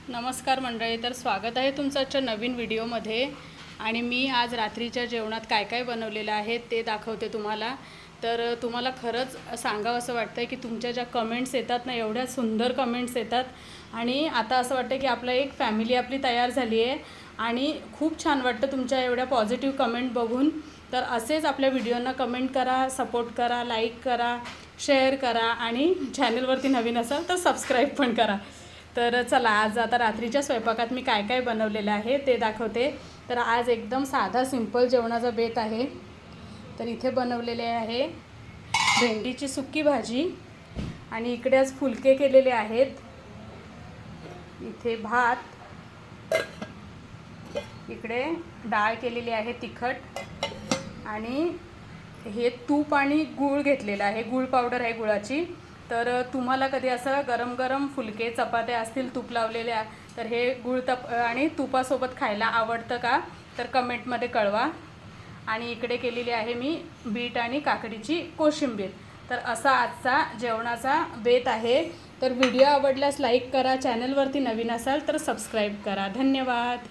नमस्कार मंडळी, तर स्वागत आहे तुमचं आजच्या नवीन व्हिडिओमध्ये. आणि मी आज रात्रीच्या जेवणात काय काय बनवलेलं आहे ते दाखवते तुम्हाला. तर तुम्हाला खरंच सांगावं असं वाटतं की तुमच्या ज्या कमेंट्स येतात ना, एवढ्या सुंदर कमेंट्स येतात. आणि आता असं वाटतं की आपलं एक फॅमिली आपली तयार झाली आहे. आणि खूप छान वाटतं तुमच्या एवढ्या पॉझिटिव्ह कमेंट बघून. तर असेच आपल्या व्हिडिओंना कमेंट करा, सपोर्ट करा, लाईक करा, शेअर करा आणि चॅनलवरती नवीन असाल तर सबस्क्राईब पण करा. तर चला, आज आता रात्रीच्या स्वयंपाकात मी काय काय बनवलेलं आहे ते दाखवते. तर आज एकदम साधा सिंपल जेवणाचा बेत आहे. तर इथे बनवलेले आहे भेंडीची सुकी भाजी आणि इकडे आज फुलके केलेले आहेत. इथे भात, इकडे डाळ केलेली आहे तिखट, आणि हे तूप आणि गूळ घेतलेलं आहे, गूळ पावडर आहे गुळाची. तर तुम्हाला कधी असं गरम गरम फुलके चपात्या असतील तूप लावलेल्या, तर हे गूळ आणि तुपासोबत खायला आवडतं का, तर कमेंटमध्ये कळवा. आणि इकडे केलेली आहे मी बीट आणि काकडीची कोशिंबीर. तर असा आजचा जेवणाचा बेत आहे. तर व्हिडिओ आवडल्यास लाईक करा, चॅनलवरती नवीन असाल तर सबस्क्राईब करा. धन्यवाद.